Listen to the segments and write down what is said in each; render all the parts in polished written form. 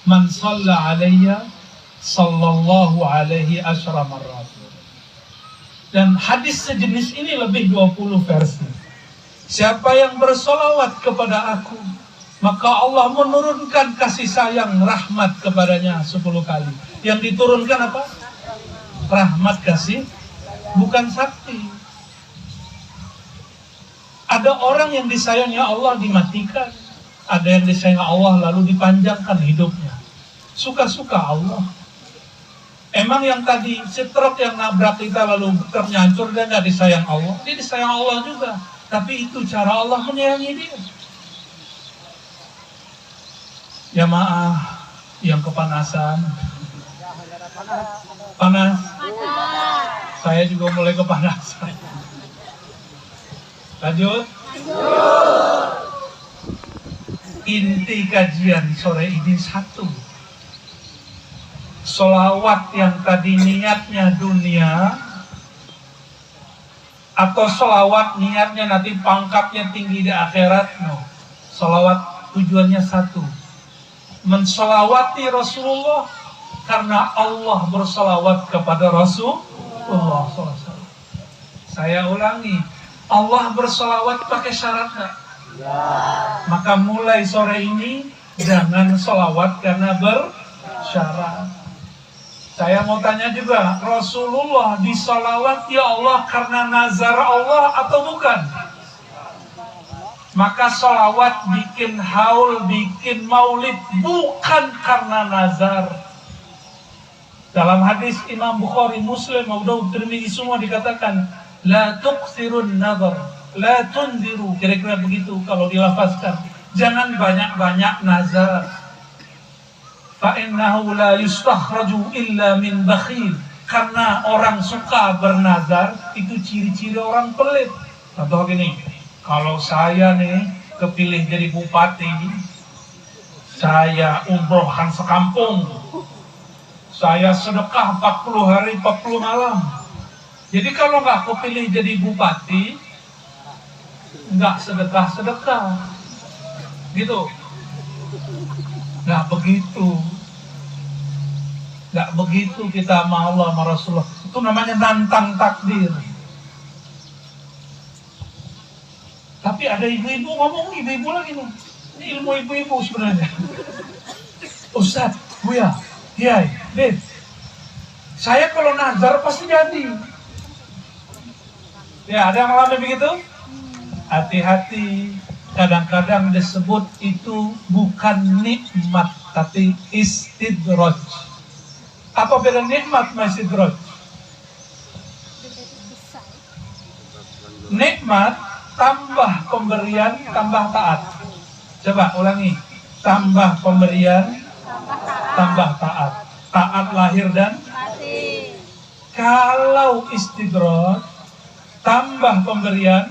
Man shalla alayya sallallahu alaihi asyara marrat. Dan hadis sejenis ini lebih 20 versi. Siapa yang bersolawat kepada aku, maka Allah menurunkan kasih sayang rahmat kepadanya 10 kali. Yang diturunkan apa? Rahmat, kasih, bukan sakti. Ada orang yang disayangi Allah dimatikan, ada yang disayangi Allah lalu dipanjangkan hidupnya. Suka-suka Allah. Emang yang tadi truk yang nabrak kita lalu ternyacur, dia nggak disayang Allah? Dia disayang Allah juga. Tapi itu cara Allah menyayangi dia. Ya maaf, yang kepanasan. Panas. Saya juga mulai kepanasan. Lanjut. Inti kajian sore ini satu. Sholawat yang tadi niatnya dunia, atau sholawat niatnya nanti pangkatnya tinggi di akhirat, no. Sholawat tujuannya satu, mensholawati Rasulullah karena Allah bersholawat kepada Rasulullah SAW. Saya ulangi, Allah bersholawat pakai syarat nggak? Ya. Maka mulai sore ini jangan sholawat karena bersyarat. Saya mau tanya juga, Rasulullah disolawat ya Allah karena nazar Allah atau bukan? Maka solawat bikin haul, bikin maulid bukan karena nazar. Dalam hadis Imam Bukhari, Muslim, Abu Dawud, Tirmidzi semua dikatakan la tuqsirun nazar, la tundiru, kira-kira begitu kalau dilafazkan. Jangan banyak-banyak nazar. Fa'innahu la yustakhraju illa min bakhil. Karena orang suka bernazar, itu ciri-ciri orang pelit. Contoh gini, kalau saya nih kepilih jadi bupati, saya umrohkan sekampung, saya sedekah 40 hari 40 malam. Jadi kalau nggak kepilih jadi bupati, nggak sedekah-sedekah, gitu. Nggak begitu. Nggak begitu kita sama Allah, sama Rasulullah. Itu namanya nantang takdir. Tapi ada ibu-ibu ngomong, ibu-ibu lagi nih. Ini ilmu ibu-ibu sebenarnya. Ustaz, Buya, Kiai, Ded, saya kalau nazar pasti jadi. Ya, ada yang mengalami begitu? Hati-hati. Kadang-kadang disebut itu bukan nikmat, tapi istidraj. Apa beda nikmat sama istidraj? Nikmat tambah pemberian, tambah taat. Coba ulangi. Tambah pemberian, tambah taat. Taat lahir dan mati. Kalau istidraj, tambah pemberian,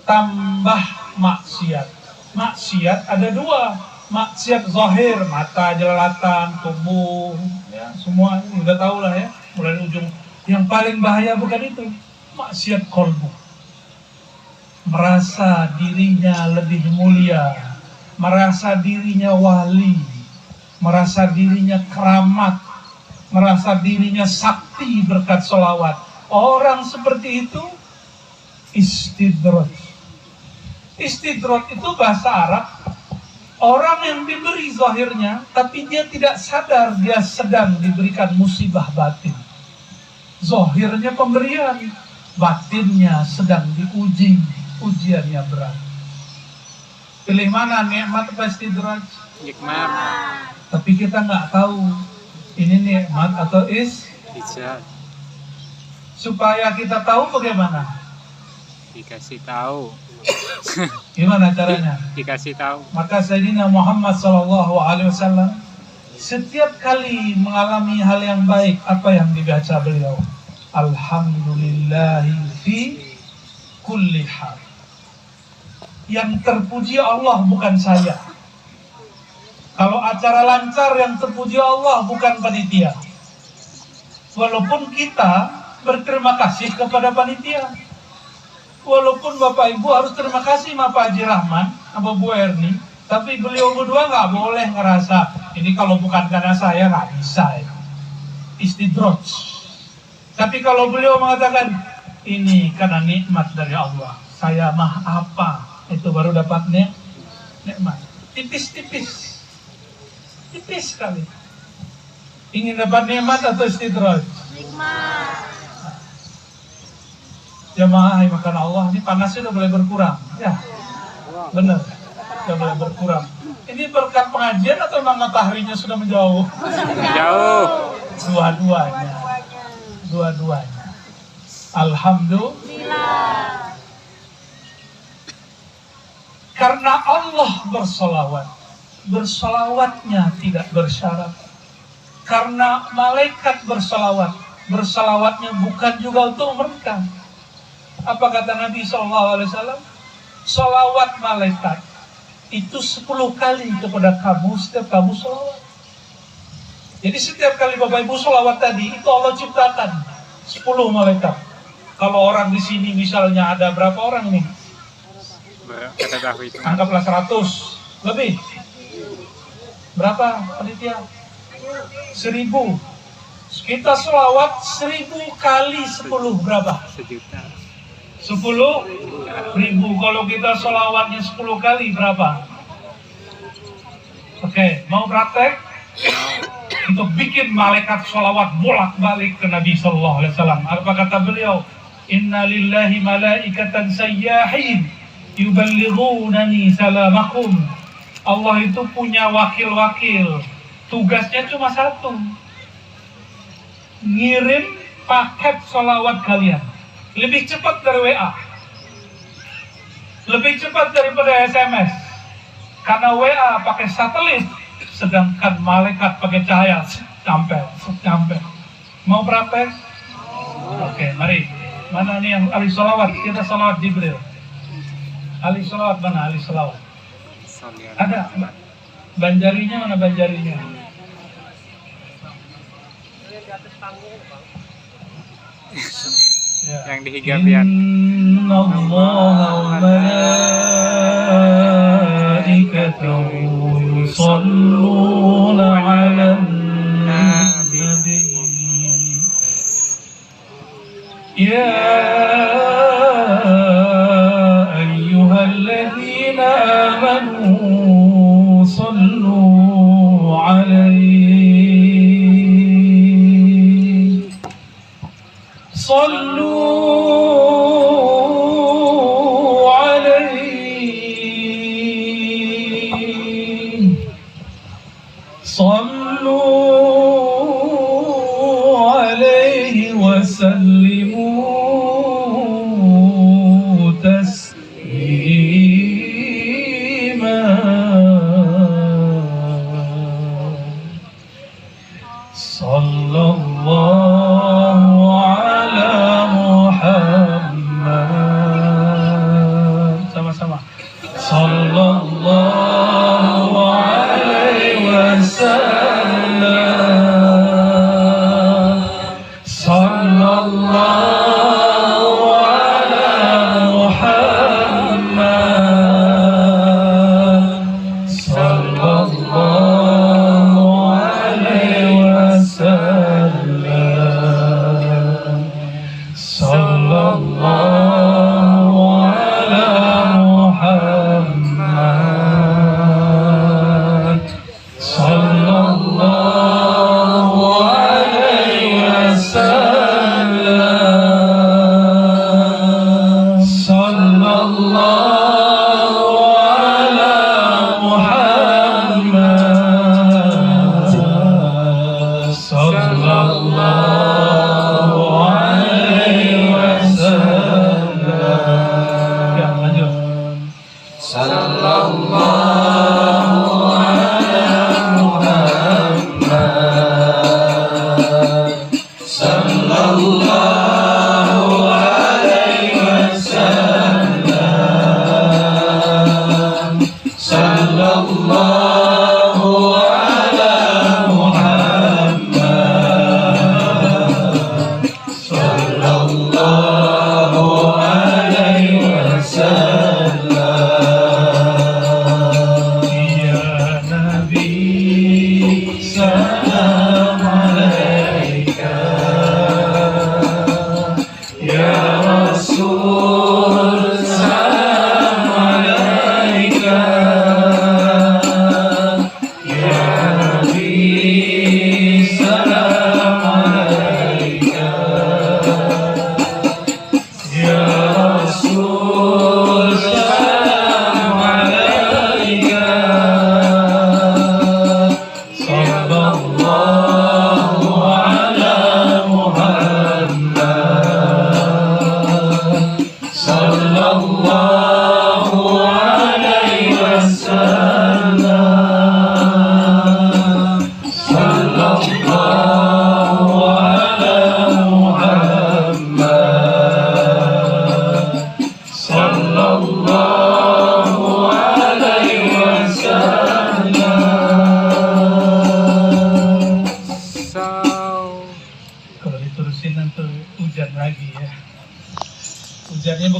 tambah maksiat. Maksiat ada dua. Maksiat zahir, mata, jelalatan, tubuh, ya, semua udah tahu lah ya, mulai ujung. Yang paling bahaya bukan itu, maksiat qalbu. Merasa dirinya lebih mulia, merasa dirinya wali, merasa dirinya keramat, merasa dirinya sakti berkat sholawat. Orang seperti itu istidraj. Istidraj itu bahasa Arab, orang yang diberi zahirnya, tapi dia tidak sadar dia sedang diberikan musibah batin. Zahirnya pemberian, batinnya sedang diuji, ujiannya berat. Pilih mana, nikmat atau istidraj? Nikmat. Tapi kita nggak tahu ini nikmat atau istidraj. Supaya kita tahu bagaimana? Dikasih tahu. Gimana caranya? Dikasih tahu. Maka Sayyidina Muhammad SAW setiap kali mengalami hal yang baik, apa yang dibaca beliau? Alhamdulillahi fi kulli hal. Yang terpuji Allah bukan saya. Kalau acara lancar, yang terpuji Allah bukan panitia. Walaupun kita berterima kasih kepada panitia. Walaupun Bapak Ibu harus terima kasih sama Pak Haji Rahman, sama Bu Erni, Tapi beliau berdua nggak boleh ngerasa ini kalau bukan karena saya nggak bisa ya. Istidroj. Tapi kalau beliau mengatakan ini karena nikmat dari Allah, saya mah apa, itu baru dapat nikmat. Tipis sekali. Ingin dapat nikmat atau istidroj? Nikmat. Jamaah makan Allah, ini panasnya udah mulai berkurang. Ya, benar, udah mulai berkurang. Ini berkat pengajian atau memang mataharinya sudah menjauh? Jauh. Dua-duanya. Alhamdulillah. Karena Allah bersolawat, bersolawatnya tidak bersyarat. Karena malaikat bersolawat, bersolawatnya bukan juga untuk mereka. Apa kata Nabi SAW? Solawat malaikat itu 10 kali kepada kamu setiap kamu solawat. Jadi setiap kali Bapak Ibu solawat tadi, itu Allah ciptakan 10 malaikat. Kalau orang di sini misalnya ada berapa orang nih? Kita tahu itu. Anggaplah 100 lebih. Berapa panitia? 1000. Kita selawat 1000 kali 10 berapa? 1.000.000. 10.000. Kalau kita selawatnya 10 kali berapa? Oke, mau praktek? Untuk bikin malaikat selawat bolak-balik ke Nabi Sallallahu Alaihi Wasallam. Apa kata beliau? Inna lillahi malaikatan sayyahin yuballighunani salamakum. Allah itu punya wakil-wakil. Tugasnya cuma satu. Ngirim paket selawat kalian. Lebih cepat dari WA. Lebih cepat daripada SMS. Karena WA pakai satelit, sedangkan malaikat pakai cahaya. Sampai. Mau praktek? Oke, mari. Mana nih yang ahli salawat? Kita salawat Jibril. Ahli salawat mana? Ahli salawat. Ada. Banjarinya mana banjarinya? Ya. Yang dihigabian. Inna Allah wa malaikatahu yusalluna 'alan nabi. Ya ayyuhalladzina amanu sallu 'alaihi صلوا عليه وسلموا تسليما صلى الله على محمد sama-sama sallallahu alaihi wasallam sallallahu ala Muhammad sallallahu alaihi wasallam sallallahu ala Muhammad sallallahu alaihi wasallam sallallahu ala Muhammad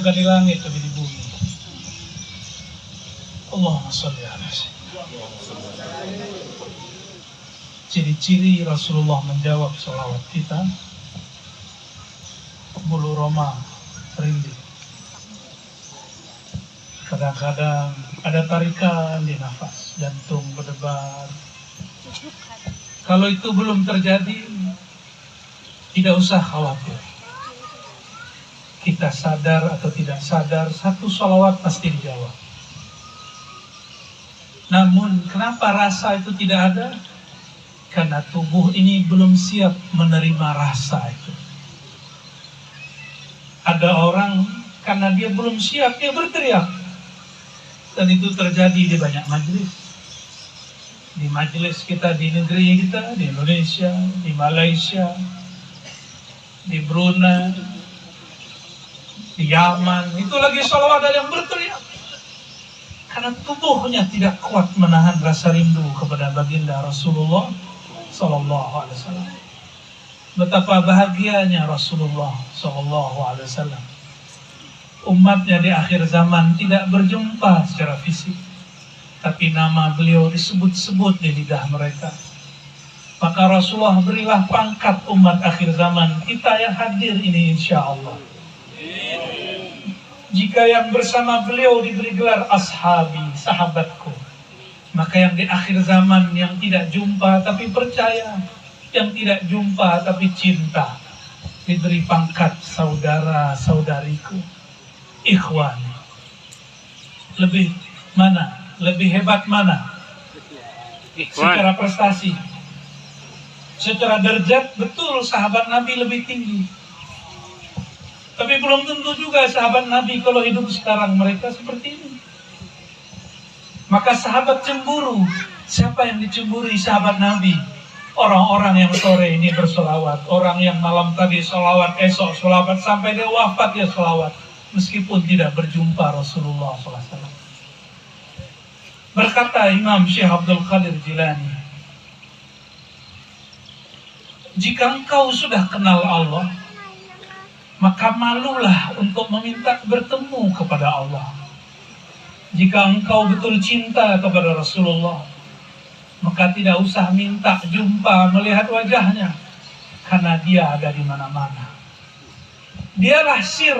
bukan di langit tapi di bumi. Allahumma sholli ala sayyidina. Ciri-ciri Rasulullah menjawab sholawat kita, bulu roma merinding. Kadang-kadang ada tarikan di nafas, jantung berdebar. Kalau itu belum terjadi, tidak usah khawatir. Kita sadar atau tidak sadar, satu sholawat pasti dijawab. Namun kenapa rasa itu tidak ada? Karena tubuh ini belum siap menerima rasa itu. Ada orang karena dia belum siap, dia berteriak. Dan itu terjadi di banyak majelis. Di majelis kita, di negeri kita, di Indonesia, di Malaysia, di Brunei, di Yaman. Itu lagi sholawat ada yang berteriak. Karena tubuhnya tidak kuat menahan rasa rindu kepada baginda Rasulullah Sallallahu Alaihi Wasallam. Betapa bahagianya Rasulullah Sallallahu Alaihi Wasallam. Umatnya di akhir zaman tidak berjumpa secara fisik, tapi nama beliau disebut-sebut di lidah mereka. Maka Rasulullah berilah pangkat umat akhir zaman kita yang hadir ini insya Allah. Jika yang bersama beliau diberi gelar ashabi, sahabatku, maka yang di akhir zaman yang tidak jumpa tapi percaya, yang tidak jumpa tapi cinta, diberi pangkat saudara-saudariku, ikhwan. Lebih mana? Lebih hebat mana? Secara prestasi, secara derajat, betul sahabat Nabi lebih tinggi. Tapi belum tentu juga sahabat Nabi kalau hidup sekarang mereka seperti ini. Maka sahabat cemburu. Siapa yang dicemburi sahabat Nabi? Orang-orang yang sore ini bersolawat, orang yang malam tadi solawat, esok solawat, sampai dia wafat dia solawat, meskipun tidak berjumpa Rasulullah SAW. Berkata Imam Syekh Abdul Qadir Jilani, jika engkau sudah kenal Allah, maka malulah untuk meminta bertemu kepada Allah. Jika engkau betul cinta kepada Rasulullah, maka tidak usah minta jumpa melihat wajahnya, karena dia ada di mana-mana. Dialah sir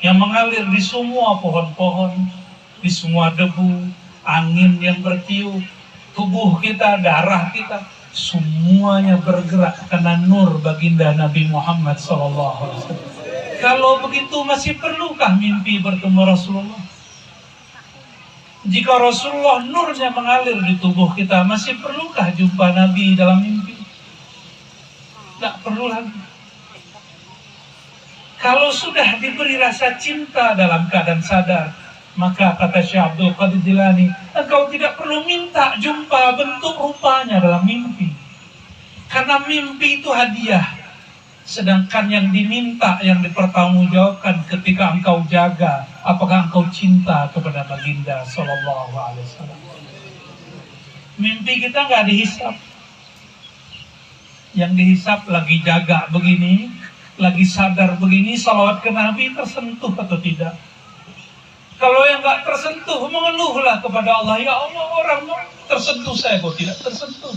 yang mengalir di semua pohon-pohon, di semua debu, angin yang bertiup, tubuh kita, darah kita, semuanya bergerak karena nur baginda Nabi Muhammad SAW. Kalau begitu masih perlukah mimpi bertemu Rasulullah? Jika Rasulullah nurnya mengalir di tubuh kita, masih perlukah jumpa Nabi dalam mimpi? Tak perlu lagi. Kalau sudah diberi rasa cinta dalam keadaan sadar, maka kata Syekh Abdul Qadir Jilani, engkau tidak perlu minta jumpa bentuk rupanya dalam mimpi. Karena mimpi itu hadiah. Sedangkan yang diminta, yang dipertanggungjawabkan ketika engkau jaga, apakah engkau cinta kepada baginda Sallallahu Alaihi Wasallam. Mimpi kita nggak dihisap. Yang dihisap lagi jaga begini, lagi sadar begini, salawat ke Nabi tersentuh atau tidak. Kalau yang nggak tersentuh, mengeluhlah kepada Allah, ya Allah, orang tersentuh saya kok tidak tersentuh.